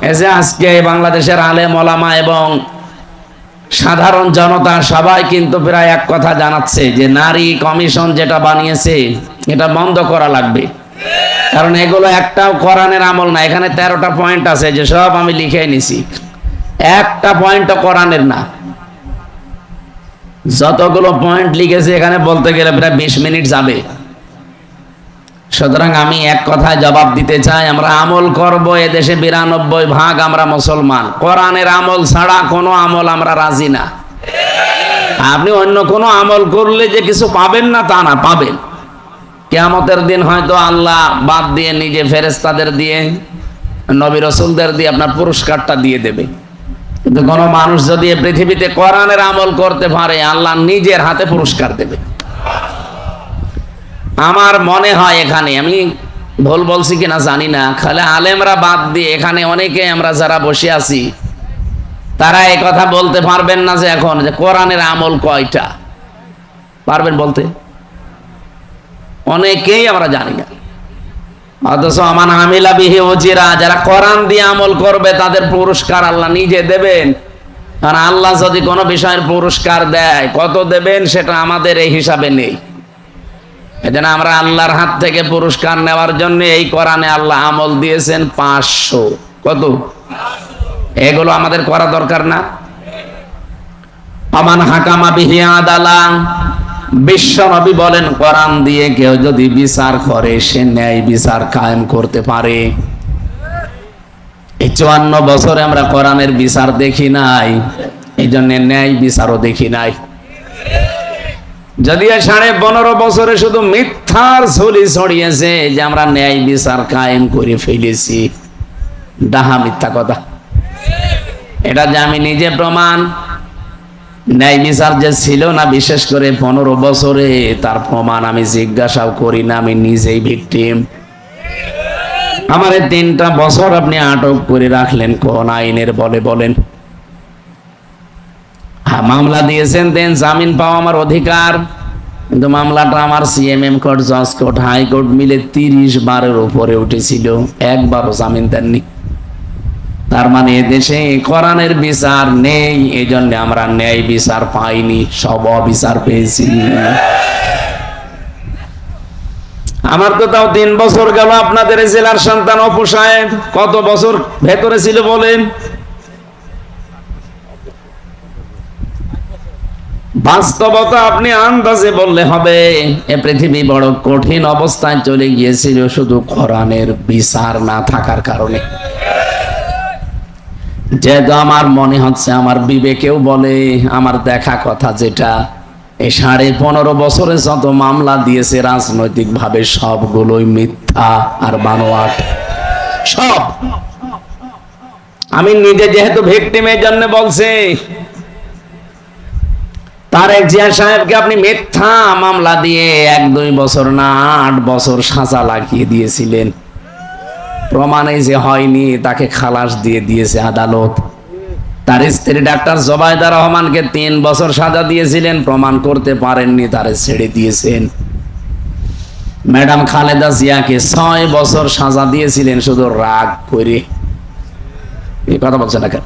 এই যে আজকে বাংলাদেশের আলেম ওলামা এবং সাধারণ জনতা সবাই কিন্তু প্রায় এক কথা জানাচ্ছে যে নারী কমিশন যেটা বানিয়েছে এটা বন্ধ করা লাগবে। কারণ এগুলো একটাও কোরআনের আমল না। এখানে 13টা পয়েন্ট আছে, যে সব আমি লিখে নিছি, একটা পয়েন্টও কোরআনের না। যতগুলো পয়েন্ট লিখেছে এখানে বলতে গেলে প্রায় 20 মিনিট যাবে। সুতরাং আমি এক কথায় জবাব দিতে চাই, আমরা আমল করব। এদেশে 92% আমরা মুসলমান। কোরআনের আমল ছাড়া কোনো আমল আমরা রাজি না। আপনি অন্য কোনো আমল করলে যে কিছু পাবেন না তা না, পাবেন। কিয়ামতের দিন হয়তো আল্লাহ বাদ দিয়ে নিজে ফেরেশতাদের দিয়ে, নবী রাসূলদের দিয়ে আপনার পুরস্কারটা দিয়ে দেবে। কিন্তু কোনো মানুষ যদি পৃথিবীতে কোরআনের আমল করতে পারে, আল্লাহ নিজের হাতে পুরস্কার দেবে। আমার মনে হয়, এখানে আমি ভুল বলছি কিনা জানি না, খালি আলেমরা বাদ দিয়ে এখানে অনেকে আমরা যারা বসে আছি তারা এই কথা বলতে পারবেন না যে এখন যে কোরআনের আমল কয়টা। পারবেন বলতে? অনেকেই আমরা জানি না। অথচ আমান আমিলা বিহি উজিরা, যারা কোরআন দিয়ে আমল করবে তাদের পুরস্কার আল্লাহ নিজে দেবেন। কারণ আল্লাহ যদি কোনো বিষয়ের পুরস্কার দেয়, কত দেবেন সেটা আমাদের এই হিসাবে নেই। এজন্য আমরা আল্লাহর হাত থেকে পুরস্কার নেওয়ার জন্য এই কোরআনে আল্লাহ আমল দিয়েছেন 500। কত? এগুলো আমাদের করা দরকার না? আমান হাকামা বিহি আদালা, বিশ্ব নবী বলেন কোরআন দিয়ে কেউ যদি বিচার করে সে ন্যায় বিচার কায়েম করতে পারে। এই 54 বছরে আমরা কোরআনের বিচার দেখি নাই, এই জন্য ন্যায় বিচারও দেখি নাই। যদিও 15.5 বছরে শুধু মিথ্যার ঝুলি ছড়িয়েছে যে আমরা ন্যায় বিচার কায়েম করে ফেলেছি, ডাহা মিথ্যা কথা। এটা যে আমি নিজে প্রমাণ, ন্যায় বিচার যে ছিল না বিশেষ করে 15 বছরে, তার প্রমাণ আমি জিজ্ঞাসাও করি না, আমি নিজেই ভিকটিম। আমার 3টা বছর আপনি আটক করে রাখলেন কোন আইনের বলে বলেন? মামলা দিয়েছেন, দেন জামিন পাওয়া আমার অধিকার, কিন্তু মামলাটা আমার সিএমএম কোর্ট, জজ কোর্ট, হাইকোর্ট মিলে 30 বারের উপরে উঠেছিল, একবারও জামিন দেননি। তার মানে এদেশে কোরআনের বিচার নেই, এই জন্য আমরা ন্যায় বিচার পাইনি, সব অবিচার পেয়েছি। আমার তো তাও 3 বছর গেল। আপনাদের জেলার সন্তান অপু সাহেব কত বছর ভেতরে ছিল বলেন? বাস্তবতা আপনি আন্দাজে বললে হবে। এ পৃথিবী বড় কঠিন অবস্থায় চলে গিয়েছিল শুধু কোরআনের বিচার না থাকার কারণে। যেহেতু আমার মনে হচ্ছে, আমার বিবেকেও বলে, আমার দেখা কথা যেটা, এই 15.5 বছরে যত মামলা দিয়েছে রাজনৈতিক ভাবে সবগুলোই মিথ্যা আর বানোয়াট, সব। আমি নিজে যেহেতু ভিকটিমের জন্য বলছি, তারেক জিয়া সাহেবকে আপনি মিথ্যা মামলা দিয়ে 1-2 বছর না 8 বছর সাজা লাগিয়ে দিয়েছিলেন। প্রমাণে যে হয়নি, তাকে খালাস দিয়ে দিয়েছে আদালত। তার স্ত্রী ডাক্তার জোবাইদা রহমানকে 3 বছর সাজা দিয়েছিলেন, প্রমাণ করতে পারেননি, তারে ছেড়ে দিয়েছেন। ম্যাডাম খালেদা জিয়াকে 6 বছর সাজা দিয়েছিলেন শুধু রাগ করে। এই কথা বলছেন না কেন?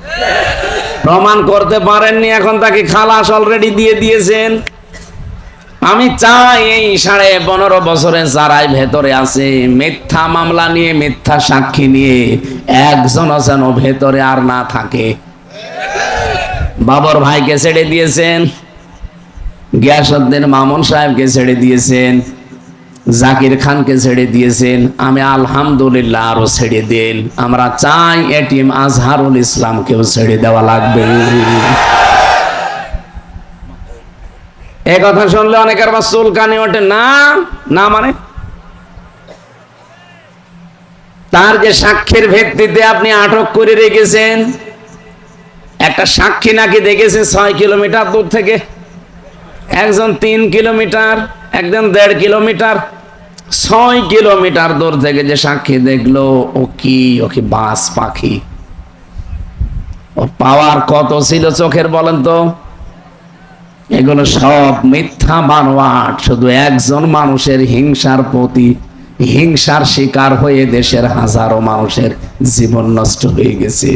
প্রমাণ করতে পারেননি, এখন তাকে খালাস অলরেডি দিয়ে দিয়েছেন। আমি চাই এই 15.5 বছরে যারাই ভেতরে আছে, মিথ্যা মামলা নিয়ে, মিথ্যা সাক্ষী নিয়ে, একজনও যেন ভেতরে আর না থাকে। বাবর ভাইকে ছেড়ে দিয়েছেন, গিয়াসউদ্দিন মামুন সাহেবকে ছেড়ে দিয়েছেন, জাকির খানকে ছেড়ে দিয়েছেন। আমি আলহামদুলিল্লাহ আরো ছেড়ে দেন। আমরা চাই এটিএম আজহারুল ইসলামকেও ছেড়ে দেওয়া লাগবে। এই কথা শুনলে অনেকের আবার চুলকানি ওঠে। না না মানে তার যে সাক্ষীর ভিত্তিতে আপনি আটক করে রেখেছেন, একটা সাক্ষী নাকি দেখেছে 6 কিলোমিটার দূর থেকে, একজন 3 কিলোমিটার, একজন 1.5 কিলোমিটার, 6 কিলোমিটার দূর থেকে যে সাক্ষী দেখলো, ও কি বাস পাখি? ও পাওয়ার কত ছিল চোখের বলেন তো? এগুলো সব মিথ্যা বানোয়াট, শুধু একজন মানুষের হিংসার প্রতি হিংসার শিকার হয়ে দেশের হাজারো মানুষের জীবন নষ্ট হয়ে গেছে।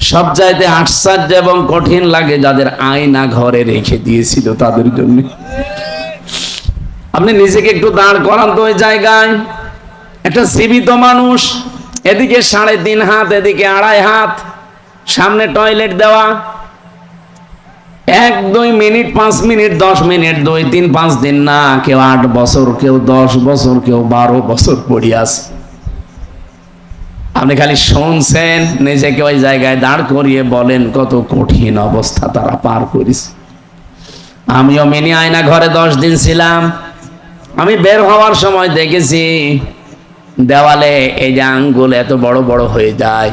সব চাইতে আশ্চর্য এবং কঠিন লাগে যাদের আয়না ঘরে রেখে দিয়েছিল তাদের জন্য। আপনি নিজেকে একটু দাঁড় করান তো ওই জায়গায়। একটা জীবিত মানুষ, এদিকে 3.5 হাত, এদিকে 2.5 হাত, সামনে টয়লেট দেওয়া, 1-2 মিনিট, 5 মিনিট, 10 মিনিট, 2-3-5 দিন না, কেউ 8 বছর, কেউ 10 বছর, কেউ 12 বছর পড়ে আছে। আপনি খালি শুনছেন, নিজেকে ওই জায়গায় দাঁড় করিয়ে বলেন কত কঠিন অবস্থা তারা পার করেছে। আমিও মিনি আয়না ঘরে 10 দিন ছিলাম। আমি বের হওয়ার সময় দেখেছি দেওয়ালে এই যে আঙ্গুল এত বড় বড় হয়ে যায়,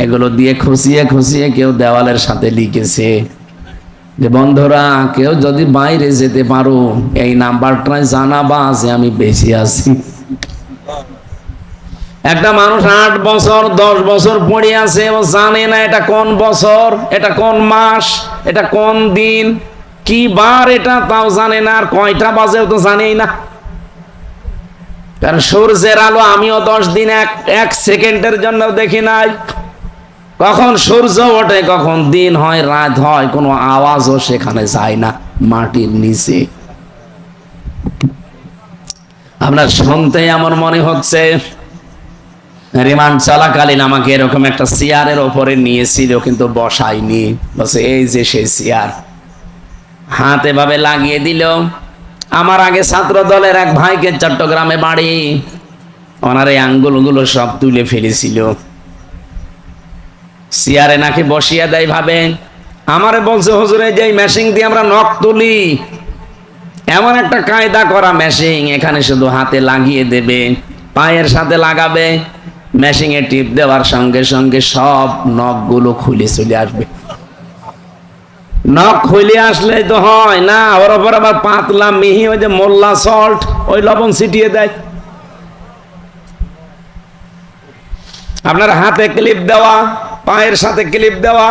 এগুলো দিয়ে খুশিয়ে খুশিয়ে কেউ দেওয়ালের সাথে লিখেছে যে বন্ধুরা কেউ যদি বাইরে যেতে পারো এই নাম্বারটাই জানাবা যে আমি বেঁচে আছি। একটা মানুষ 8 বছর 10 বছর পড়ে আছে, ও জানে না এটা কোন বছর, এটা কোন মাস, এটা কোন দিন, কি বার, এটা তাও জানে না, আর কয়টা বাজেও তো জানেই না। কারণ সূর্যের আলো আমিও 10 দিন 1 সেকেন্ডের জন্য দেখি নাই। কখন সূর্য ওঠে, কখন দিন হয়, রাত হয়, কোনো আওয়াজও সেখানে যায় না মাটির নিচে। আপনার শুনতেই আমার মনে হচ্ছে রিমান্ড চলাকালীন আমাকে এরকম একটা চেয়ারের ওপরে নিয়েছিল, কিন্তু বসায়নি, বসে এই যে সেই চেয়ার, হাত এভাবে লাগিয়ে দিল। আমার আগে ছাত্র দলের এক ভাইকে চট্টগ্রামে বাড়ি, ওনার এই আঙ্গুলগুলো সব তুলে ফেলেছিল। চেয়ারে নাকি বসিয়ে দেয় ভাবে। আমারে বলছে হুজুরে যে মেশিন দিয়ে আমরা নখ তুলি, এমন একটা কায়দা করা মেশিন, এখানে শুধু হাতে লাগিয়ে দেবে, পায়ের সাথে লাগাবে, মেশিনে টিপ দেওয়ার সঙ্গে সঙ্গে সব নখগুলো খুলে চলে আসবে। নখ খুলে আসলে তো হয় না, ওর ওপর আবার পাতলা মিহি ওই যে মোল্লা সল্ট, ওই লবণ ছিটিয়ে দেয়। আপনার হাতে ক্লিপ দেওয়া, পায়ের সাথে ক্লিপ দেওয়া,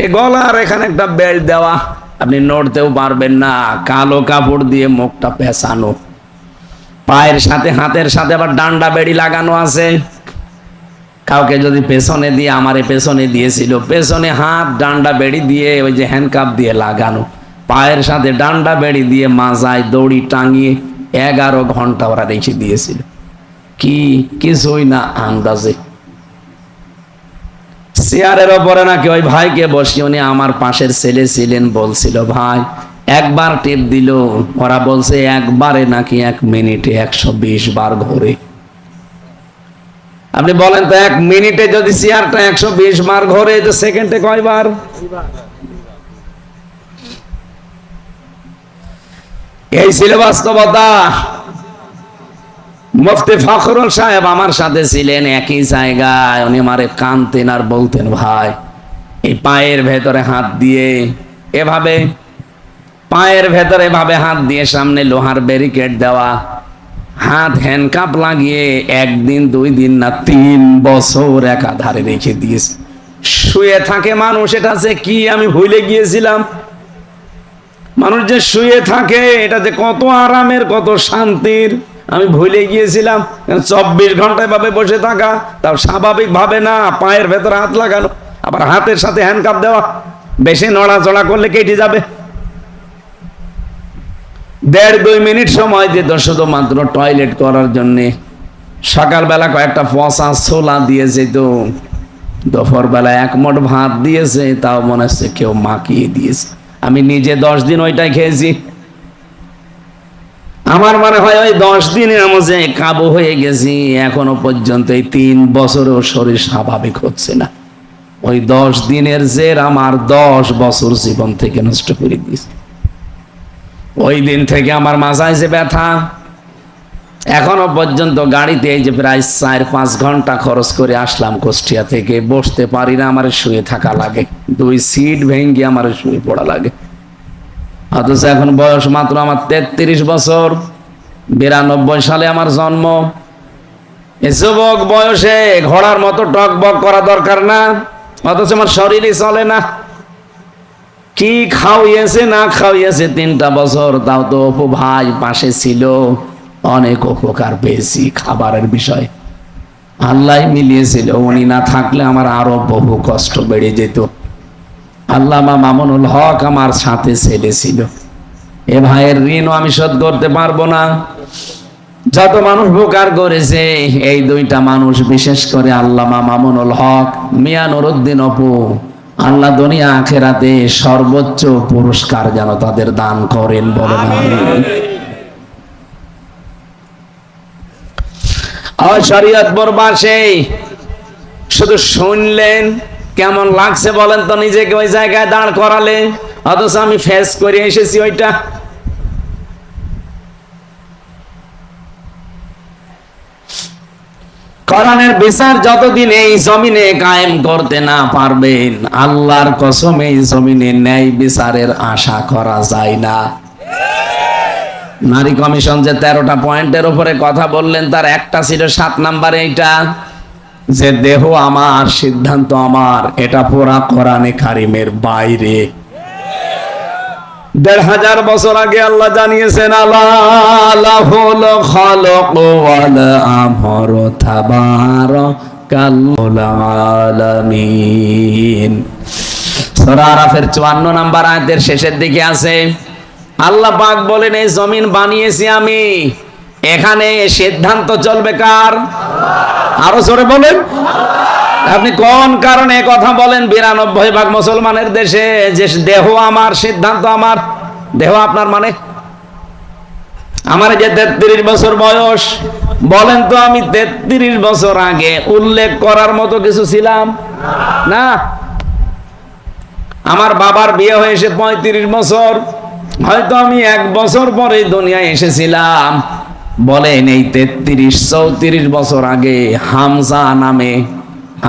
এ গলার এখানে একটা বেল্ট দেওয়া, আপনি নড়তেও পারবেন না, কালো কাপড় দিয়ে মুখটা পেঁচানো, পায়ের সাথে হাতের সাথে আবার ডান্ডা বেড়ি লাগানো আছে। কাউকে যদি পেছনে দিয়ে, আমারে পেছনে দিয়েছিল, পেছনে হাত ডান্ডা বেড়ি দিয়ে ওই যে হ্যান্ডকাপ দিয়ে লাগানো, পায়ের সাথে ডান্ডা বেড়ি দিয়ে মাজায় দড়ি টাঙিয়ে 11 ঘন্টা ওরা রেখে দিয়েছিল। কি কিছুই না, আন্দাজে। চেয়ারের ওপরে নাকি ওই ভাইকে বসিয়ে, উনি আমার পাশের ছেলে ছিলেন, বলছিল ভাই একবার টিপ দিল, ওরা বলছে একবারে নাকি 1 মিনিটে 120 বার ঘোরে। আপনি বলেন তো 1 মিনিটে যদি চেয়ারটা 120 বার ঘোরে, তো সেকেন্ডে কয়বার? এই ছিল বাস্তবতা। মুফতি ফখরুল সাহেব আমার সাথে ছিলেন একই জায়গায়, উনি আমারে কানতেন আর বলতেন ভাই এই পায়ের ভেতরে হাত দিয়ে এভাবে, পায়ের ভেতরে এভাবে হাত দিয়ে, সামনে লোহার ব্যারিকেড দেওয়া, হাত হ্যান্ডকাপ লাগিয়ে 1 দিন 2 দিন না 3 বছর একাধারে রেখে দিয়েছে। শুয়ে থাকে মানুষ, এটা যে কি আমি ভুলে গিয়েছিলাম। মানুষ যে শুয়ে থাকে এটা যে কত আরামের, কত শান্তির, আমি ভুলে গিয়েছিলাম। 24 ঘন্টা এভাবে বসে থাকা, তাও স্বাভাবিক ভাবে না, পায়ের ভেতরে হাত লাগানো, আবার হাতের সাথে হ্যান্ডকাপ দেওয়া, বেশি নড়াচড়া করলে কেটে যাবে। 1.5-2 মিনিট সময় দিত শুধুমাত্র টয়লেট করার জন্য। সকালবেলা কয়েকটা পচা ছোলা দিয়ে যেত, দুপুর বেলা 1 মুঠ ভাত দিয়েছে, তাও মনে হচ্ছে কেউ মাখিয়ে দিয়েছে। আমি নিজে 10 দিন ওইটাই খেয়েছি। আমার মনে হয় ওই 10 দিনের মধ্যে কাবু হয়ে গেছি। এখনো পর্যন্ত এই 3 বছরেও শরীর স্বাভাবিক হচ্ছে না। ওই 10 দিনের জের আমার 10 বছর জীবন থেকে নষ্ট করে দিয়েছে। ওই দিন থেকে আমার মাথায় যে ব্যথা, এখনো পর্যন্ত গাড়িতে এই যে প্রায় 4-5 ঘন্টা খরচ করে আসলাম কুষ্টিয়া থেকে, বসতে পারি না, আমার শুয়ে থাকা লাগে, 2 সিট ভেঙে আমার শুয়ে পড়া লাগে। অথচ এখন বয়স মাত্র আমার 33 বছর, 92 সালে আমার জন্ম। এই যুবক বয়সে ঘোড়ার মতো টকবক করা দরকার না, অথচ আমার শরীরই চলে না। কি খাওয়িয়েছে না খাওয়িয়েছে 3টা বছর, তাও তো অপু ভাই পাশে ছিল, অনেক উপকার পেয়েছি খাবারের বিষয়। আল্লাহ মিলিয়েছিল, উনি না থাকলে আমার আরো বহু কষ্ট বেড়ে যেত। আল্লামা মামুনুল হক আমার সাথে ছেলে ছিল। এ ভাইয়ের ঋণও আমি শোধ করতে পারবো না। যত মানুষ উপকার করেছে এই দুইটা মানুষ, বিশেষ করে আল্লামা মামুনুল হক, মিয়া নুরুদ্দিন অপু, আল্লাহ দুনিয়া আখেরাতে সর্বোচ্চ পুরস্কার যেন তাদের দান করেন, বলেন আমিন। শরীয়তপুর বাসে শুধু শুনলেন, কেমন লাগছে বলেন তো নিজেকে ওই জায়গায় দাঁড় করালে, অথচ আমি ফেস করে এসেছি ওইটা। কোরআনের বিচার যতদিন এই জমিনে কায়েম করতে না পারবেন, আল্লাহর কসম এই জমিনে ন্যায় বিচারের আশা করা যায় না। নারী কমিশন যে 13টা পয়েন্টের উপরে কথা বললেন, তার একটা ছিল 7 নম্বরে এইটা, যে দেহ আমার, সিদ্ধান্ত আমার। এটা পুরা কোরআনে কারিমের বাইরে। 1500 বছর আগে আল্লাহ জানিয়েছেন, আলাহুল খালাকু ওয়াল আমরু তাবারাকাল আলামিন। সূরা আরাফের 54 নম্বর আয়াতের শেষের দিকে আছে, আল্লাহ পাক বলেন, এই জমিন বানিয়েছি আমি, এখানে সিদ্ধান্ত চলবে কার? আরো জোরে বলেন। আপনি কোন কারণে কথা বলেন 92% মুসলমানের দেশে যে দেহ আমার, সিদ্ধান্ত আমার? দেহ আপনার মানে আমার যে 33 বছর বয়স, বলেন তো আমি 33 বছর আগে উল্লেখ করার মতো কিছু ছিলাম না? আমার বাবার বিয়ে হয়েছে 35 বছর, হয়তো আমি 1 বছর পরে দুনিয়ায় এসেছিলাম। বলেন এই 33-34 বছর আগে হামজা নামে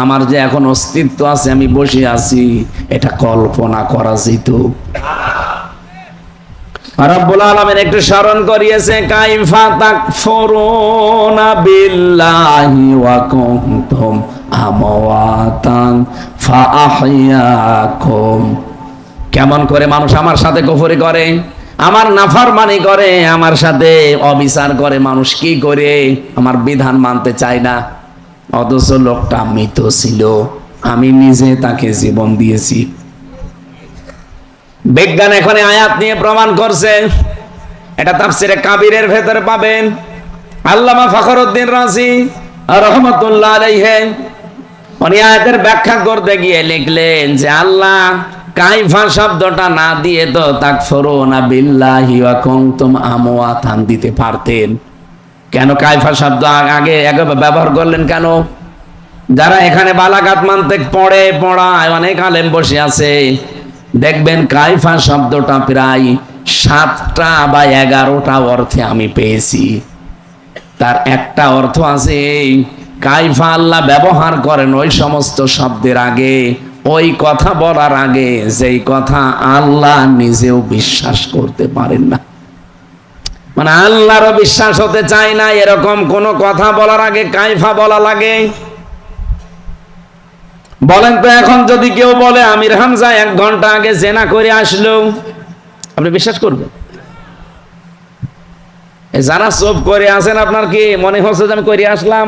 আমার যে এখন অস্তিত্ব আছে, আমি বসে আছি, এটা কল্পনা করা যেত? রব্বুল আলামিন একটু স্মরণ করিয়েছে, কাইফা তাকফুরুনা বিল্লাহি ওয়া কুনতুম আমওয়াতান ফাআহইয়াকুম। কেমন করে মানুষ আমার সাথে কুফরি করে, আমার নাফরমানি করে, আমার সাথে অবিচার করে, মানুষ কি করে আমার বিধান মানতে চায় না, অথচ লোকটা মৃত ছিল, আমি নিজে তাকে জীবন দিয়েছি। বিজ্ঞান এখন আয়াত নিয়ে প্রমাণ করছে, এটা তাফসিরে কাবিরের ভেতরে পাবেন। আল্লামা ফখরুদ্দিন রাজি রহমাতুল্লাহ আলাইহি উনি আয়াতের ব্যাখ্যা করতে গিয়ে লিখলেন যে আল্লাহ কাইফা শব্দটা না দিয়ে তো তাকফুরুনা বিল্লাহি ওয়া কুনতুম আমওয়াতান দিতে পারতেন। কেন কাইফা শব্দ আগে ব্যবহার করলেন কেন? যারা এখানে বালাগাত মানতে পড়ায় অনেক আলেম বসে আছে, দেখবেন কাইফা শব্দটা প্রায় 7টা বা 11টা অর্থে আমি পেয়েছি। তার একটা অর্থ আছে, কাইফা আল্লাহ ব্যবহার করেন ওই সমস্ত শব্দের আগে, ওই কথা বলার আগে যেই কথা আল্লাহ নিজেও বিশ্বাস করতে পারেন না, মানে আল্লাহরও বিশ্বাস হতে চায় না, এরকম কোন কথা বলার আগে কাইফা বলা লাগে। বলেন তো এখন যদি কেউ বলে আমির হামজা 1 ঘন্টা আগে জেনা করে আসলো, আপনি বিশ্বাস করবেন? যারা চুপ করে আছেন, আপনার কি মনে হচ্ছে যে আমি করে আসলাম?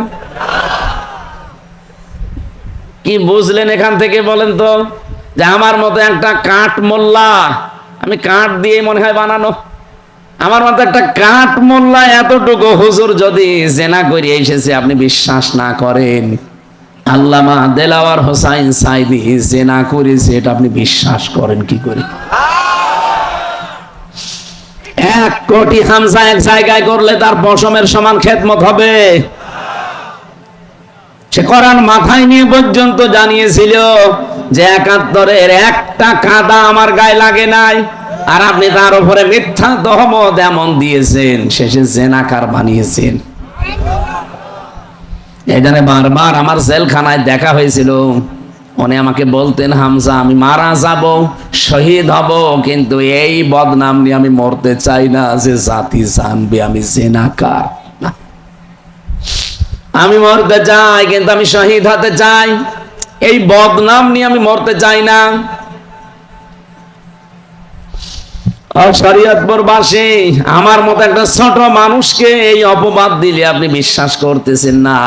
কি বুঝলেন এখান থেকে বলেন তো? যে আমার মতো একটা কাঠ মোল্লা, আমি কাঠ দিয়ে মনে হয় বানানো, আমার মতো একটা কাঠ মোল্লা এতটুকু হুজুর যদি জেনা করে এসেছে, আপনি বিশ্বাস না করেন, আল্লামা দেলাওয়ার হোসাইন সাইদি জেনা করেছে, এটা আপনি বিশ্বাস করেন কি করে? 1 কোটি হামজা এক জায়গায় করলে তার পশমের সমান খেদমত হবে। সে কোরআন মাথায় নিয়ে পর্যন্ত জানিয়েছিল যে 71-এর একটা কাদা আমার গায়ে লাগে নাই, আর আপনি তার উপরে মিথ্যা তহমত এমন দিয়েছেন, শেষে জেনাকার বানিয়েছেন। এখানে বারবার আমার জেলখানায় দেখা হয়েছিল, উনি আমাকে বলতেন, হামজা আমি মারা যাব, শহীদ হব, কিন্তু এই বদনাম নিয়ে আমি মরতে চাই না যে জাতি জানবে আমি জেনাকার। আমি মরতে চাই কিন্তু আমি শহীদ হতে চাই, এই বদনাম নিয়ে আমি মরতে চাই না। শরীয়তপুরবাসী, আমার মতো একটা ছোট মানুষকে এই অপবাদ দিলে আপনি বিশ্বাস করতেছেন না,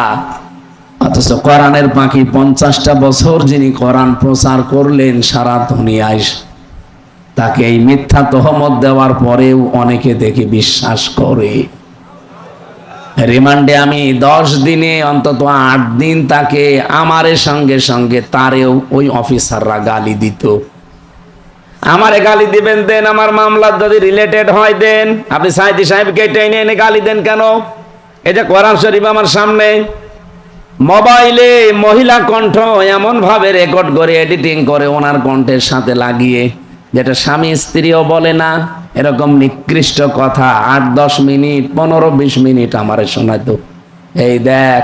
অথচ কোরআনের বাকি 50টা বছর যিনি কোরআন প্রচার করলেন সারা দুনিয়ায়, তাকে এই মিথ্যা তহমত দেওয়ার পরেও অনেকে দেখে বিশ্বাস করে। রিমান্ডে আমি 10 দিনে অন্তত 8 দিন তাকে আমারে সঙ্গে সঙ্গে তারেও ওই অফিসাররা গালি দিত। আমারে গালি দিবেন দেন, আমার মামলা যদি রিলেটেড হয় দেন, আপনি সাইদি সাহেবকে টেনে এনে গালি দেন কেন? এই যে কোরআন শরীফ আমার সামনে, মোবাইলে মহিলা কণ্ঠ এমন ভাবে রেকর্ড করে এডিটিং করে ওনার কণ্ঠের সাথে লাগিয়ে, যেটা স্বামী স্ত্রীও বলে না এরকম নিকৃষ্ট কথা 8-10 মিনিট 15-20 মিনিট আমারে শোনাতো। এই দেখ,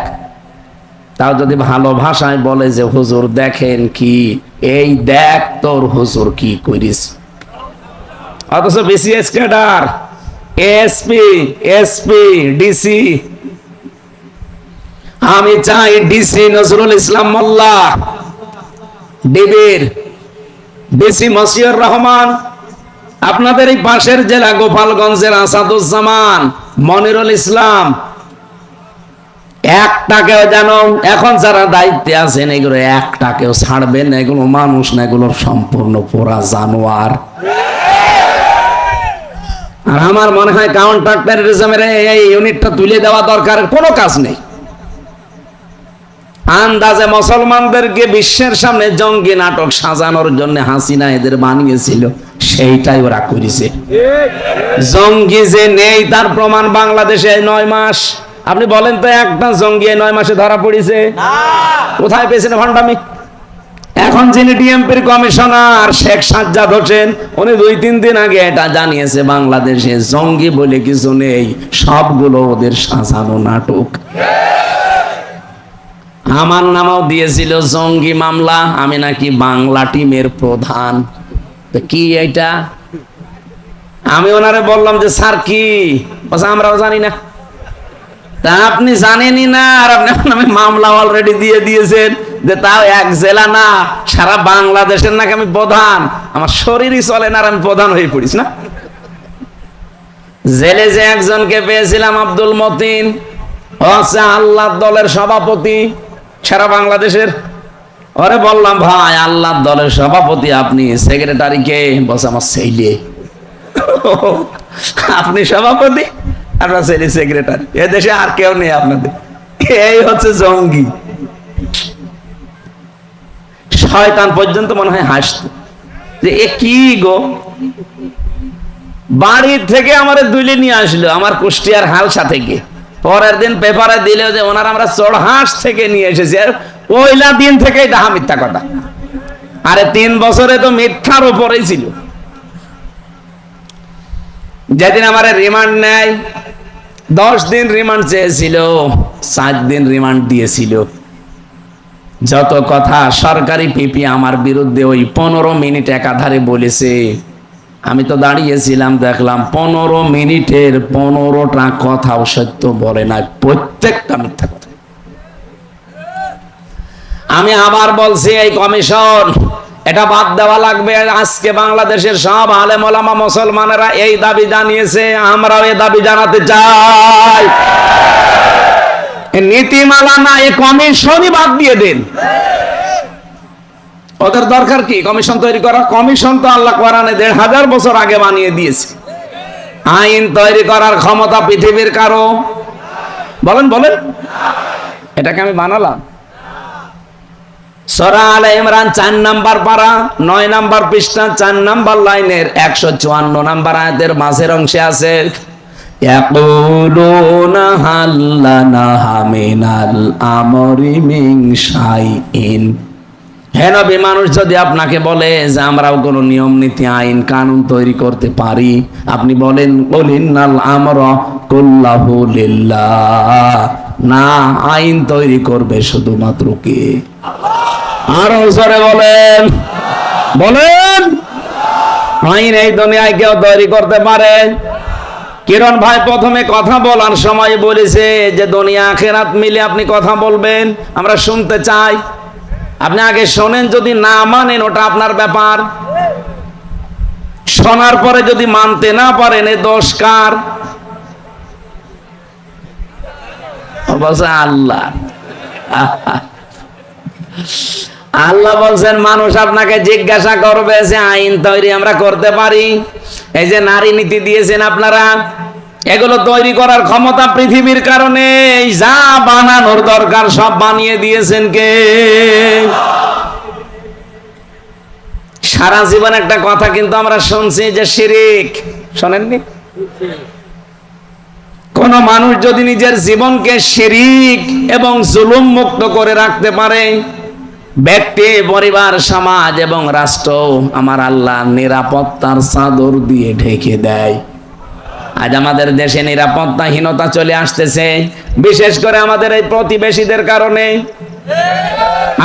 তাও যদি ভালো ভাষায় বলে যে হুজুর দেখেন কি, এই দেখ তোর হুজুর কি করিস। অথচ বিসিএস ক্যাডার, এসপি, ডিসি, আমি চাই ডিসি নজরুল ইসলাম মোল্লা, ডিবির ডিসি মশিউর রহমান, আপনাদের এই পাশের জেলা গোপালগঞ্জের আসাদুজ্জামান, মনিরুল ইসলাম, একটাকেও যেন এখন যারা দায়িত্বে আছেন এগুলো একটাকেও ছাড়বেন না, এগুলো মানুষ না, এগুলো সম্পূর্ণ পোড়া জানোয়ার। আর আমার মনে হয় কাউন্টার টেররিজমের এই ইউনিটটা তুলে দেওয়া দরকার, কোনো কাজ নেই। আন্দাজে মুসলমানদেরকে বিশ্বের সামনে জঙ্গি নাটক সাজানোর জন্য হাসিনা এদের বানিয়েছিল, সেইটাই ওরা করেছে। জঙ্গি যে নেই তার প্রমাণ বাংলাদেশে 9 মাস। আপনি বলেন তো একটা জঙ্গি 9 মাসে ধরা পড়েছে? কোথায় পেয়েছেন ভণ্ডামি? এখন যিনি ডিএমপির কমিশনার শেখ সাজ্জাদ হোসেন, উনি 2-3 দিন আগে এটা জানিয়েছে বাংলাদেশে জঙ্গি বলে কিছু নেই, সবগুলো ওদের সাজানো নাটক। আমার নামও দিয়েছিল জঙ্গি মামলা, আমি নাকি বাংলা টিমের প্রধান। তো কি এটা? আমি ওনারে বললাম যে স্যার কি, আমরাও জানি না। তা আপনি জানেনই না, আর আপনার নামে মামলা অলরেডি দিয়ে দিয়েছেন, যে তাও এক জেলা না সারা বাংলাদেশের নাকি আমি প্রধান। আমার শরীরই চলে না আর আমি প্রধান হয়ে পড়িস না। জেলে যে একজনকে পেয়েছিলাম আব্দুল মতিন, ও হচ্ছে আল্লাহ দলের সভাপতি সারা বাংলাদেশের। ওরে বললাম ভাই আল্লাহ দলের সভাপতি আপনি, সেক্রেটারি কে? বলছে আমার ছেলে। আপনি সভাপতি, আপনার ছেলে সেক্রেটারি, এদেশে আর কেউ নেই আপনাদের। এই হচ্ছে জঙ্গি। শয়তান পর্যন্ত মনে হয় হাসতো যে এ কি গো, বাড়ির থেকে আমার দুইলে নিয়ে আসলো আমার কুষ্টিয়ার হালসা থেকে। পরের দিন পেপারে দিলেও যে ওনার আমরা চড়হাঁস থেকে নিয়ে এসেছি, আর ওইলা দিন থেকে এটা মিথ্যা কথা। আরে 3 বছরে তো মিথ্যার উপরেই ছিল। যেদিন আমার রিমান্ড নেয়, 10 দিন রিমান্ড চেয়েছিল, 7 দিন রিমান্ড দিয়েছিল। যত কথা সরকারি পিপি আমার বিরুদ্ধে ওই 15 মিনিট একাধারে বলেছে। আমি তো দাঁড়িয়েছিলাম, দেখলাম 15 মিনিটের 15টা কথাও সত্য বলে না, প্রত্যেকটা মিথ্যা কথা। আমি আবার বলছি এই কমিশন এটা বাদ দেওয়া লাগবে। আজকে বাংলাদেশের সব আলেম ওলামা মুসলমানেরা এই দাবি জানিয়েছে, আমরাও এই দাবি জানাতে চাই। নীতিমালা না, এই কমিশনই বাদ দিয়ে দেন। ওদের দরকার কি কমিশন তৈরি করা? কমিশন তো আল্লাহ কোরআনে 1500 বছর আগে বানিয়ে দিয়েছে। আইন তৈরি করার ক্ষমতা পৃথিবীর কারো? বলেন বলেন, এটাকে আমি বানালাম? সূরা আলে ইমরান 4 নাম্বার পারা 9 নাম্বার পৃষ্ঠা 4 নাম্বার লাইনের 154 নাম্বার আয়াতের মাঝের অংশে আছে, ইয়াকুলুনা হাল্লানা মিনাল আমরি মিন শাইইন। হে নবী, মানুষ যদি আপনাকে বলে যে আমরাও কোনো নিয়ম নীতি আইন কানুন তৈরি করতে পারি, আপনি বলেন কুলিন্নাল আমরা কুল্লাহু লিল্লাহ। না, আইন তৈরি করবে শুধুমাত্র কে? আরো জোরে বলেন, বলেন। আইন এই দুনিয়ায় কেউ তৈরি করতে পারে? কিরণ ভাই প্রথমে কথা বলার সময় বলেছে যে দুনিয়া আখিরাত মিলে আপনি কথা বলবেন, আমরা শুনতে চাই। আপনি আগে শোনেন, যদি না মানেন ওটা আপনার ব্যাপার। শোনার পরে যদি মানতে না পারেন এ দোষ কার? বলছে আল্লাহ। আল্লাহ বলছেন মানুষ আপনাকে জিজ্ঞাসা করবে যে আইন তৈরি আমরা করতে পারি, এই যে নারী নীতি দিয়েছেন আপনারা, এগুলো তৈরি করার ক্ষমতা পৃথিবীর কারণে যা বানানোর দরকার সব বানিয়ে দিয়েছেন কে? সারা জীবন একটা কথা কিন্তু আমরা শুনছি যে শিরিক, শোনেননি? কোন মানুষ যদি নিজের জীবনকে শিরিক এবং জুলুম মুক্ত করে রাখতে পারে, ব্যক্তি, পরিবার, সমাজ এবং রাষ্ট্র আমার আল্লাহ নিরাপত্তার চাদর দিয়ে ঢেকে দেয়। আজ আমাদের দেশে নিরাপত্তাহীনতা চলে আসতেছে, বিশেষ করে আমাদের এই প্রতিবেশীদের কারণে।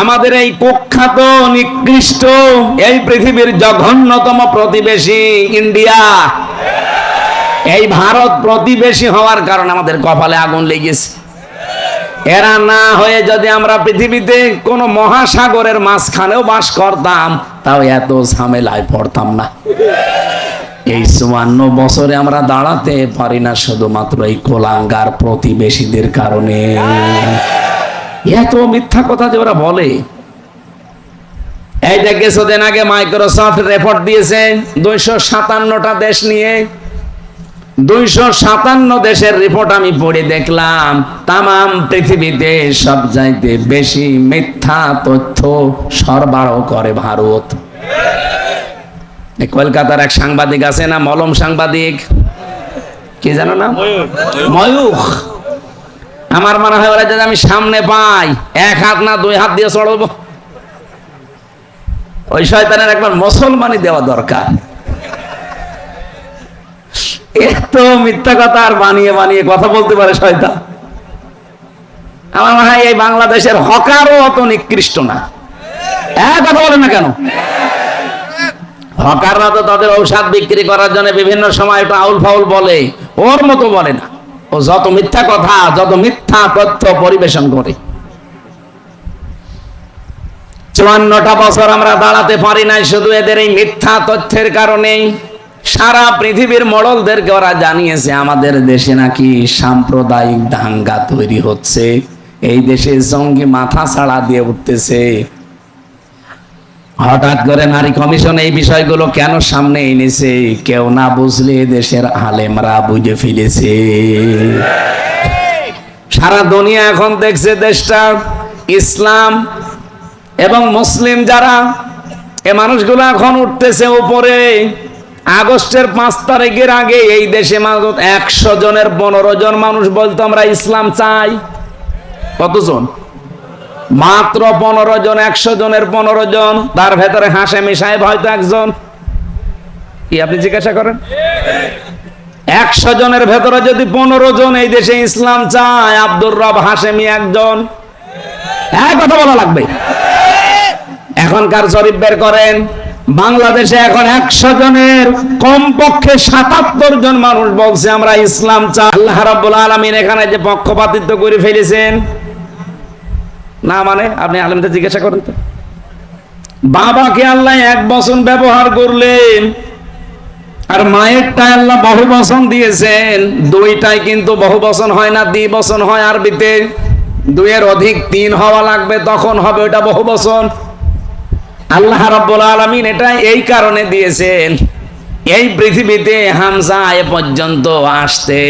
আমাদের এই কুখ্যাত নিকৃষ্ট এই পৃথিবীর জঘন্যতম প্রতিবেশী ইন্ডিয়া, এই ভারত প্রতিবেশী হওয়ার কারণে আমাদের কপালে আগুন লেগেছে। এরা না হয়ে যদি আমরা পৃথিবীতে কোনো মহাসাগরের মাঝখানেও বাস করতাম, তাও এত ঝামেলায় পড়তাম না। এই 54 বছরে আমরা দাঁড়াতে পারি না শুধুমাত্র এই কোলাঙ্গার প্রতিবেশীদের কারণে। এত মিথ্যা কথা যে ওরা বলে। এই যে কিছুদিন আগে মাইক্রোসফট রিপোর্ট দিয়েছে 257টা দেশ নিয়ে। 257 দেশের রিপোর্ট আমি পড়ে দেখলাম, তামাম পৃথিবীতে সব চাইতে বেশি মিথ্যা তথ্য সরবরাহ করে ভারত। কলকাতার এক সাংবাদিক আছে না, মলম সাংবাদিক, কি জানো না, ময়ূখ। আমার মনে হয় ওরা যদি আমি সামনে পাই, এক হাত না 2 হাত দিয়ে চড়বো। ওই শয়তানের একবার মুসলমানি দেওয়া দরকার। এত মিথ্যা কথা আর বানিয়ে বানিয়ে কথা বলতে পারে শয়তান। আমার মনে হয় এই বাংলাদেশের হকারও অত নিকৃষ্ট না। কথা বলেন না কেন? হকাররা তো তাদের ঔষধ বিক্রি করার জন্য বিভিন্ন সময় একটু আউল ফাউল বলে, ওর মতো বলে না। ও যত মিথ্যা কথা, যত মিথ্যা তথ্য পরিবেশন করে। 54টা বছর আমরা দাঁড়াতে পারি নাই শুধু এদের এই মিথ্যা তথ্যের কারণেই। সারা পৃথিবীর মডলদেরকে ওরা জানিয়েছে আমাদের দেশে নাকি সাম্প্রদায়িক দাঙ্গা তৈরি হচ্ছে, এই দেশে জঙ্গি মাথা ছাড়া দিয়ে উঠতেছে। হঠাৎ করে নারী কমিশন এই বিষয়গুলো কেন সামনে এনেছে? কেউ না বুঝলে দেশের আলেমরা বুঝে ফেলেছে। সারা দুনিয়া এখন দেখছে দেশটা ইসলাম এবং মুসলিম যারা, এ মানুষগুলো এখন উঠতেছে উপরে। আগস্টের 5 তারিখের আগে এই দেশে 100 জনের 15 জন মানুষ বলতো আমরা ইসলাম চাই। কতজন? মাত্র 15 জন। 100 জনের 15 জন। তার ভেতরে হাশেমি সাহেব হয়তো একজন। কি আপনি জিজ্ঞাসা করেন? 100 জনের ভেতরে যদি 15 জন এই দেশে ইসলাম চায়, আব্দুর রব হাশেমি একজন। কথা বলা লাগবে। এখনকার জরিপ বের করেন, বাংলাদেশে এখন 100 জনের কমপক্ষে 77 জন মানুষ বলছে আমরা ইসলাম চাই। আল্লাহ রাব্বুল আলামিন এখানে যে পক্ষপাতিত্ব করে ফেলেছেন না, মানে আপনি আলেমদের জিজ্ঞাসা করেন তো। বাবাকে আল্লাহ 1 বচন ব্যবহার করলেন, আর মায়েরটা আল্লাহ বহু বচন দিয়েছেন। 2টাই কিন্তু বহু বচন হয় না, দ্বিবচন হয় আরবিতে। 2 এর অধিক 3 হওয়া লাগবে, তখন হবে ওটা বহু বচন। আল্লাহ রাব্বুল আলামিন এটা এই কারণে দিয়েছেন, এই পৃথিবীতে হামজা এ পর্যন্ত আসতে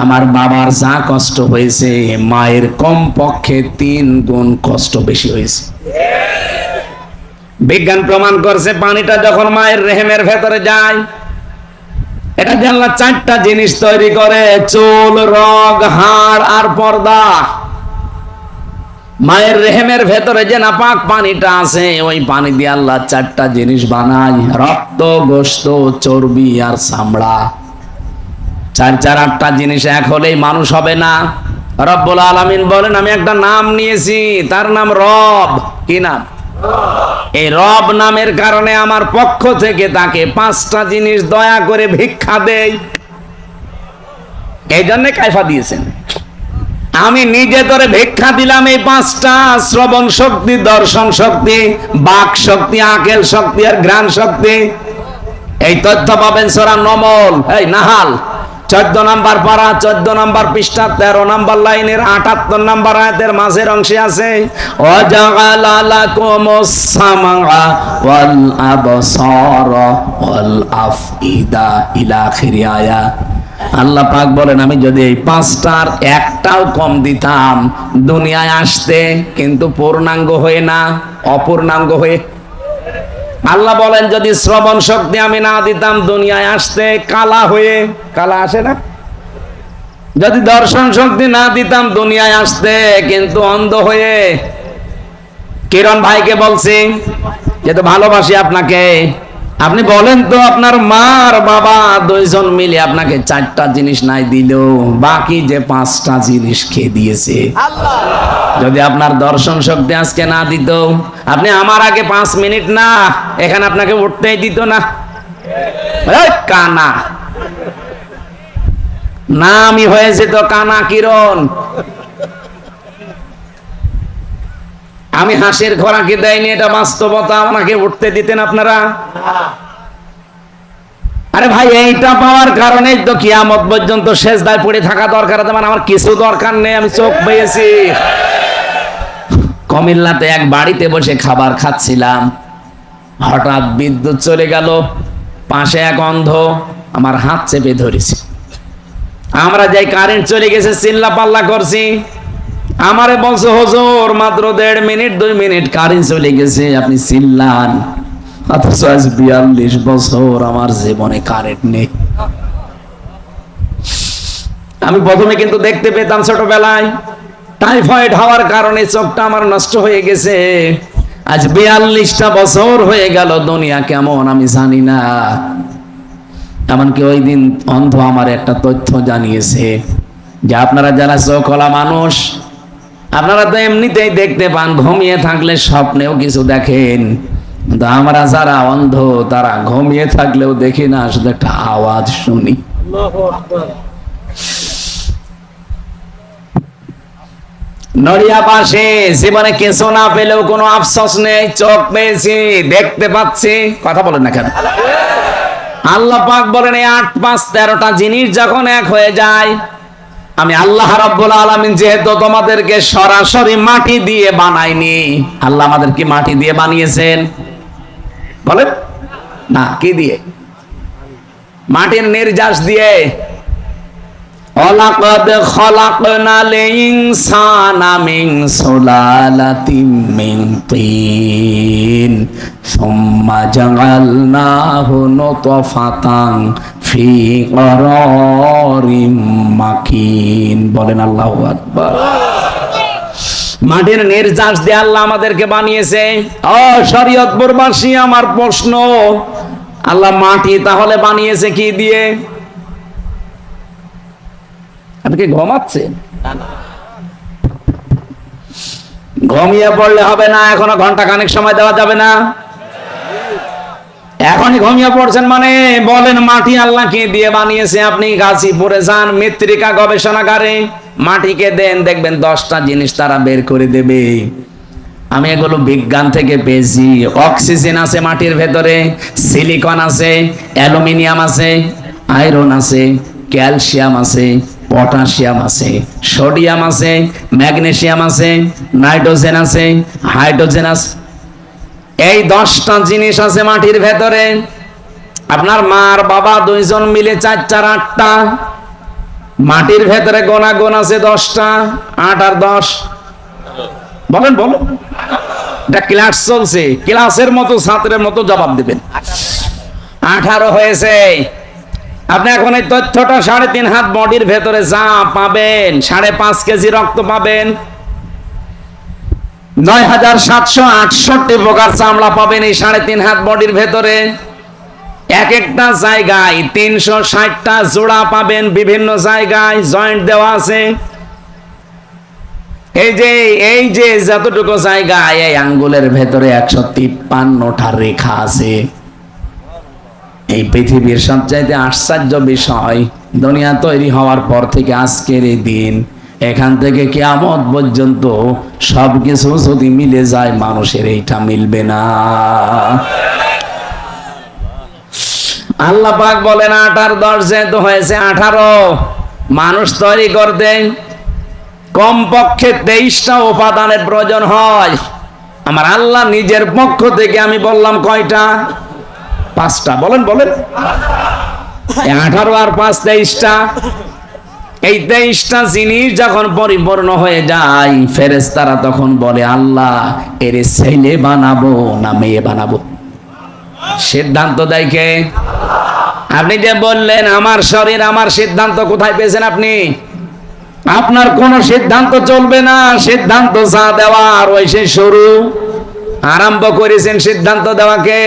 আমার বাবার যা কষ্ট হয়েছে, মায়ের কমপক্ষে 3 গুণ কষ্ট বেশি হয়েছে। বিজ্ঞান প্রমাণ করছে পানিটা যখন মায়ের রেহেমের ভেতরে যায়, এটা দিয়ে আল্লাহ 4টা জিনিস তৈরি করে: চুল, রগ, হাড় আর পর্দা। মায়ের রেহেমের ভেতরে যে নাপাক পানিটা আছে, ওই পানি দিয়ে আল্লাহ 4টা জিনিস বানায়: রক্ত, গোশত, চর্বি আর চামড়া। 4 8টা জিনিস এক হলেই মানুষ হবে না। রব্বুল আলামিন বলেন আমি একটা নাম নিয়েছি, তার নাম রব। কি নাম? এই রব নামের কারণে আমার পক্ষ থেকে তাকে 5টা জিনিস দয়া করে ভিক্ষা দেই। এই জন্য কায়ফা দিয়েছেন। আমি নিজে তোরে ভিক্ষা দিলাম এই 5টা: শ্রবণ শক্তি, দর্শন শক্তি, বাক শক্তি, আকেল শক্তি আর ঘ্রাণ শক্তি। এই তথ্য পাবেন সূরা নমল, এই নাহাল 14 নম্বর পারা 14 নম্বর পৃষ্ঠা 13 নম্বর লাইনের 78 নম্বর আয়াতের মাঝের অংশে আছে ওয়াজাআলা লাকুমুস সামআ ওয়াল আবসারা ওয়াল আফইদা ইলা আখির আয়া। আল্লাহ পাক বলেন, আমি যদি এই পাঁচটার একটাও কম দিতাম দুনিয়ায় আসতে, কিন্তু পূর্ণাঙ্গ হয়ে না, অপূর্ণাঙ্গ হয়ে। আল্লাহ বলেন, যদি শ্রবণ শক্তি আমি না দিতাম দুনিয়ায় আসতে কালা হয়ে, কালা আসে না? যদি দর্শন শক্তি না দিতাম দুনিয়ায় আসতে কিন্তু অন্ধ হয়ে। কিরণ ভাইকে বলছি যে তো ভালোবাসি আপনাকে, আপনি বলেন তো আপনার মা আর বাবা দুইজন মিলে আপনাকে 4টা জিনিস নাই দিল, বাকি যে 5টা জিনিস খেয়ে দিয়েছে। যদি আপনার দর্শন শক্তি আজকে না দিত, আপনি আমার আগে 5 মিনিট না এখানে আপনাকে উঠতেই দিত না। কানা নামই হয়েছে তো কানা কিরণ। আমি হাসির খোরাকি দেয়নি, এটা বাস্তবতা। আমাকে উঠতে দিতেন আপনারা? আরে ভাই, এইটা পাওয়ার কারণেই তো কিয়ামত পর্যন্ত সেজদায় পড়ে থাকা দরকার। মানে আমার কিছু দরকার নেই, আমি চোখ পেয়েছি। কুমিল্লাতে এক বাড়িতে বসে খাবার খাচ্ছিলাম, হঠাৎ বিদ্যুৎ চলে গেল। পাশে এক অন্ধ আমার হাত চেপে ধরেছে। আমরা যাই কারেন্ট চলে গেছে চিল্লা পাল্লা করছি। আমারে বলছে, হুজুর মাত্র 1.5 মিনিট 2 মিনিট কারেন্ট চলে গেছে, আপনি চিল্লান। অথচ আজ 42 বছর আমার জীবনে কারেন্ট নেই। আমি প্রথমে কিন্তু দেখতে পেতাম ছোটবেলায়, টাইফয়েড হওয়ার কারণে চোখটা আমার নষ্ট হয়ে গেছে। আজ 42টা বছর হয়ে গেল, দুনিয়া কেমন আমি জানি না। এমনকি ওই দিন অন্ধ আমার একটা তথ্য জানিয়েছে যে আপনারা যারা চোখওয়ালা মানুষ, আপনারা তো এমনিতেই দেখতে পান, ঘুমিয়ে থাকলে স্বপ্নেও কিছু দেখেন, কিন্তু আমরা যারা অন্ধ তারা ঘুমিয়ে থাকলেও দেখি না, শুধু একটা আওয়াজ শুনি। নড়িয়া পাশে জীবনে কিছু না পেলেও কোনো আফসোস নেই, চোখ পেয়েছি, দেখতে পাচ্ছি। কথা বলেন না কেন? আল্লাহ পাক বলেন, এই 8 5 13টা জিনিস যখন এক হয়ে যায়, আমি আল্লাহ রাব্বুল আলামিন যেহেতু তোমাদেরকে সরাসরি মাটি দিয়ে বানাইনি। আল্লাহ আমাদেরকে মাটি দিয়ে বানিয়েছেন? বলেন না, কি দিয়ে? মাটির নির্যাস দিয়ে। ওয়ালাকাদ খালাকনাল ইনসানা মিন সুলালাতিন মিন তিন সুম্মা জাআলনাহু নুতফাতান ফি করারিম মাকিন। বলেন আল্লাহু আকবার। মাটির নির্যাস দিয়ে আল্লাহ আমাদেরকে বানিয়েছে। ও শরীয়তপুরবাসী, আমার প্রশ্ন, আল্লাহ মাটি তাহলে বানিয়েছে কি দিয়ে? আপনি কি ঘুমাচ্ছেন? ঘুমিয়ে পড়লে হবে না, এখনো ঘন্টা খানেক সময় দেওয়া যাবে না। এখনই ঘুমিয়ে পড়ছেন মানে বলেন মাটি আল্লাহ কে দিয়ে বানিয়েছে? আপনি গাজীপুরে যান, মৃত্তিকা গবেষণাগারে, মাটিকে দেন, দেখবেন 10টা জিনিস তারা বের করে দেবে। আমি এগুলো বিজ্ঞান থেকে পেয়েছি। অক্সিজেন আছে মাটির ভেতরে, সিলিকন আছে, অ্যালুমিনিয়াম আছে, আয়রন আছে, ক্যালসিয়াম আছে, পটাশিয়াম আছে, সোডিয়াম আছে, ম্যাগনেসিয়াম আছে, নাইট্রোজেন আছে, হাইড্রোজেন আছে। এই 10টা জিনিস আছে মাটির ভেতরে। আপনার মা আর বাবা দুইজন মিলে 4 4 8টা। মাটির ভেতরে গোনা গোনা আছে 10টা। 8 আর 10 বলেন বলেন। এটা ক্লাস চলছে, ক্লাসের মতো ছাত্রের মতো জবাব দিবেন। 18 হয়েছে। আপনি এখন এই তথ্যটা 3.5 হাত বডির ভেতরে যা পাবেন, 5.5 কেজি রক্ত পাবেন, 9768 প্রকার চামড়া পাবেন এই 3.5 হাত বডির ভেতরে। এক একটা জায়গায় 360টা জোড়া পাবেন, বিভিন্ন জায়গায় জয়েন্ট দেওয়া আছে। এই যে যতটুকু জায়গায়, এই আঙ্গুলের ভেতরে 153টা রেখা আছে। এই পৃথিবীর সবচাইতে আশ্চর্য বিষয়, দুনিয়া তৈরি হওয়ার পর থেকে আজকের এই দিন, এখান থেকে কিয়ামত পর্যন্ত সবকিছু যদি মিলে যায়, মানুষের এইটা মিলবে না। আল্লাহ পাক বলেন 8 আর 10 যেহেতু হয়েছে 18, মানুষ তৈরি করতে কমপক্ষে 23টা উপাদানের প্রয়োজন হয়। আমার আল্লাহ নিজের পক্ষ থেকে আমি বললাম কয়টা? 5টা। বলেন বলেন। 18 আর 5 23টা। এই 23টা জিনিস যখন পরিপূর্ণ হয়ে যায়, ফেরেশতারা তখন বলে আল্লাহ এর ছেলে বানাবো না মেয়ে বানাবো? সিদ্ধান্ত দেয় কে? আপনি যে বললেন আমার শরীর আমার সিদ্ধান্ত, কোথায় পেয়েছেন আপনি? আপনার কোন সিদ্ধান্ত চলবে না, সিদ্ধান্ত যা দেওয়ার ওই সে শুরু আরম্ভ করেছেন সিদ্ধান্ত দেওয়াকে।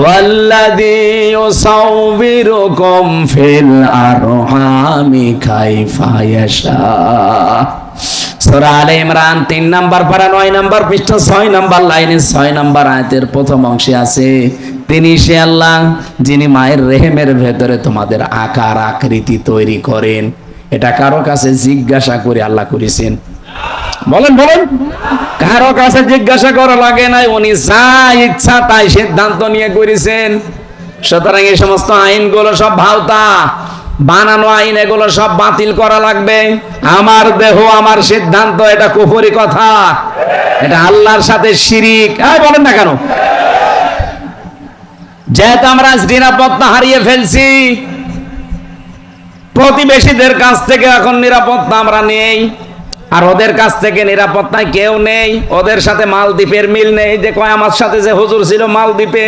ওয়াল্লাযী ইউসাউবিরুকুম ফিল আরহামি কাইফা ইয়াশা। সূরা আলে ইমরান 3 নাম্বার পারা 9 নাম্বার পৃষ্ঠা 6 নাম্বার লাইনে 6 নাম্বার আয়াতের প্রথম অংশে আছে, তিনি সে আল্লাহ যিনি মায়ের রেহেমের ভেতরে তোমাদের আকার আকৃতি তৈরি করেন। এটা কারো কাছে জিজ্ঞাসা করে আল্লাহ করেছেন? বলেন বলেন। কারো কাছে জিজ্ঞাসা করা লাগে নাই, উনি যা ইচ্ছা তাই সিদ্ধান্ত নিয়ে করেছেন। সুতরাং এই সমস্ত আইনগুলো সব ভাওতা, বানানো আইন, এগুলো সব বাতিল করা লাগবে। আমার দেহ আমার সিদ্ধান্ত, এটা কুফরি কথা, এটা আল্লাহর সাথে শিরিক। বলেন না কেন? যেহেতু আমরা নিরাপত্তা হারিয়ে ফেলছি, প্রতিবেশীদের কাছ থেকে এখন নিরাপত্তা আমরা নেই, আর ওদের কাছ থেকে নিরাপত্তায় কেউ নেই। ওদের সাথে মালদ্বীপের মিল নেই। যে কয় আমার সাথে যে হুজুর ছিল মালদ্বীপে,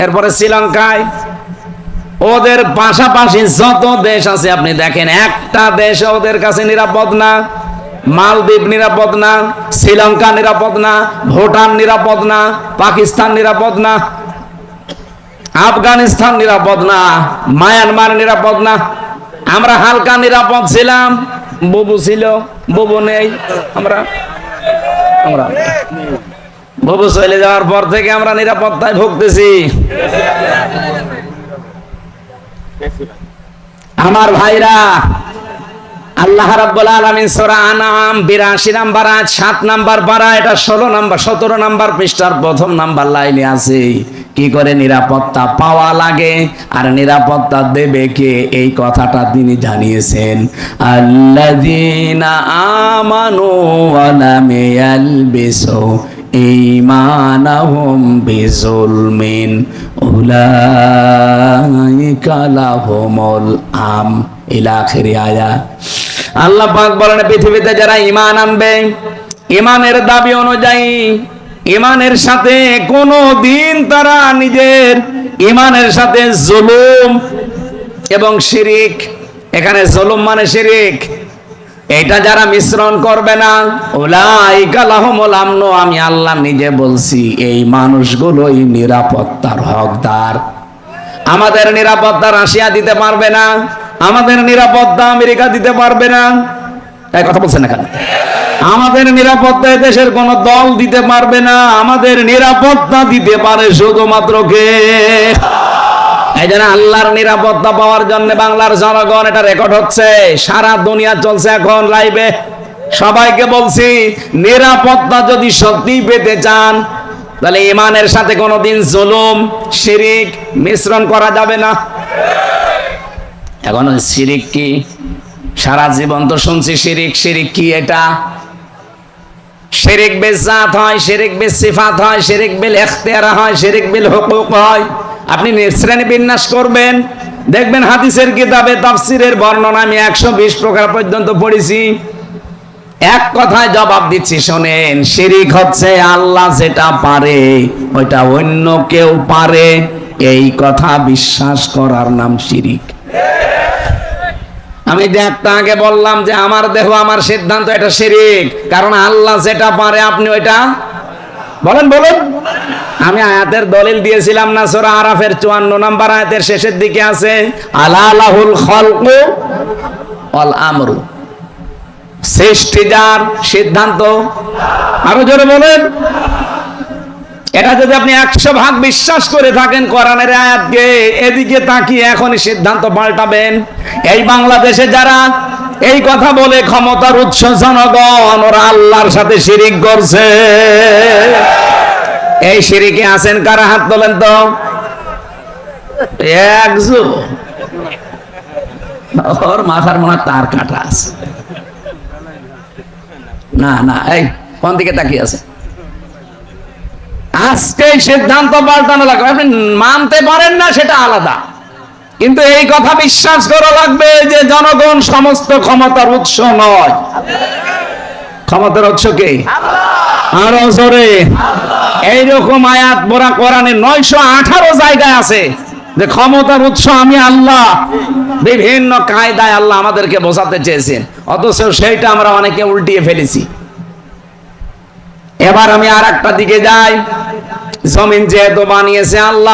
এরপরে শ্রীলঙ্কায়, ওদের পাশাপাশি যত দেশ আছে আপনি দেখেন, একটা দেশ ওদের কাছে নিরাপদ না। মালদ্বীপ নিরাপদ না, শ্রীলঙ্কা নিরাপদ না, ভুটান নিরাপদ না, পাকিস্তান নিরাপদ না, আফগানিস্তান নিরাপদ না, মায়ানমার নিরাপদ না। আমরা হালকা নিরাপদ ছিলাম, বুবু ছিল, বুবু নেই। আমরা বুবু চলে যাওয়ার পর থেকে আমরা নিরাপত্তায় ভুগতেছি। আমার ভাইরা, আল্লাহ রাব্বুল আলামিন সূরা আনআম 82 নাম্বার আয়াত 7 নাম্বার পারা, এটা 16 নাম্বার 17 নাম্বার পৃষ্ঠার প্রথম নাম্বার লাইনে আছে কি করে নিরাপত্তা পাওয়া লাগে আর নিরাপত্তা দেবে কে, এই কথাটা তিনি জানিয়েছেন। আল্লাযীনা আমানু ওয়া লাম ইয়ালবিসু ঈমানাহুম বিযুলমিন উলাইকা লাহুমুল আমন ইলা আখিরি আয়াত। আল্লাহ পাক বলেন, পৃথিবীতে যারা ঈমান আনবে, ঈমানের দাবি অনুযায়ী ঈমানের সাথে কোনো দিন তারা নিজের ঈমানের সাথে জুলুম এবং শিরিক, এখানে জুলুম মানে শিরিক, এটা যারা মিশ্রণ করবে না, উলাইকা লাহুমুল আমন, আমি আল্লাহ নিজে বলছি এই মানুষগুলোই নিরাপত্তার হকদার। আমাদের নিরাপত্তা রাশিয়া দিতে পারবে না, আমাদের নিরাপত্তা আমেরিকা দিতে পারবে না। এই কথা বলছেন না কেন? আমাদের নিরাপত্তা দেশের কোন দল দিতে পারবে না, আমাদের নিরাপত্তা দিতে পারে শুধুমাত্র কে? এই জন্য আল্লাহর নিরাপত্তা পাওয়ার জন্য বাংলার জনগণ, এটা রেকর্ড হচ্ছে, সারা দুনিয়া চলছে এখন লাইভে, সবাইকে বলছি নিরাপত্তা যদি সত্যি পেতে চান তাহলে ঈমানের সাথে কোনোদিন জুলুম শিরিক মিশ্রণ করা যাবে না। এখন শিরিক কি? সারা জীবন তো শুনছি শিরিক। শিরিক কি? এটা শিরিক বিল জাত হয়, শিরিক বিল সিফাত হয়, শিরিক বিল ইখতিয়ার হয়, শিরিক বিল হুকুক হয়। আপনি শ্রেণী বিন্যাস করবেন, দেখবেন হাদিসের কিতাবে তাফসীরের বর্ণনা আমি 120 প্রকার পর্যন্ত পড়েছি। এক কথায় জবাব দিচ্ছি, শোনেন, শিরিক হচ্ছে আল্লাহ যেটা পারে ওইটা অন্য কেউ পারে, এই কথা বিশ্বাস করার নাম শিরিক। আমি যে একটা আগে বললাম যে আমার দেহ আমার সিদ্ধান্ত, এটা শিরিক, কারণ আল্লাহ যেটা পারে আপনি ওইটা বলেন বলেন। আমি আয়াতের দলিল দিয়েছিলাম না, সূরা আরাফের 54 নাম্বার আয়াতের শেষের দিকে আছে, আলা লাহুল খালকু ওয়াল আমরু, সৃষ্টি যার, সিদ্ধান্ত আরো জোরে বলেন। এটা যদি আপনি 100% বিশ্বাস করে থাকেন কোরআনের আয়াতকে, এদিকে তাকিয়ে এখনই সিদ্ধান্ত পাল্টাবেন। এই বাংলাদেশে যারা এই কথা বলে ক্ষমতার উৎস জনগণ, ওরা আল্লাহর সাথে শিরিক করছে। এই শিরিকে আছেন কারা? হাত তোলেন তো। একজন ওর মাথার মনে হয় তার কাটা আছে। না না, এই কোন দিকে তাকিয়ে আছে? আজকে সিদ্ধান্ত পাল্টানো লাগবে। আপনি মানতে পারেন না সেটা আলাদা, কিন্তু এই কথা বিশ্বাস করা লাগবে যে জনগণ সমস্ত ক্ষমতার উৎস নয়। ক্ষমতার উৎস কে? আরো জোরে। এইরকম আয়াত পড়া কোরআনে 918 জায়গায় আছে যে ক্ষমতার উৎস আমি আল্লাহ। বিভিন্ন কায়দায় আল্লাহ আমাদেরকে বোঝাতে চেয়েছেন, অথচ সেইটা আমরা অনেকে উল্টিয়ে ফেলেছি। এবার আমি আর একটা দিকে যাই। জমিন যেহেতু বানিয়েছে আল্লাহ,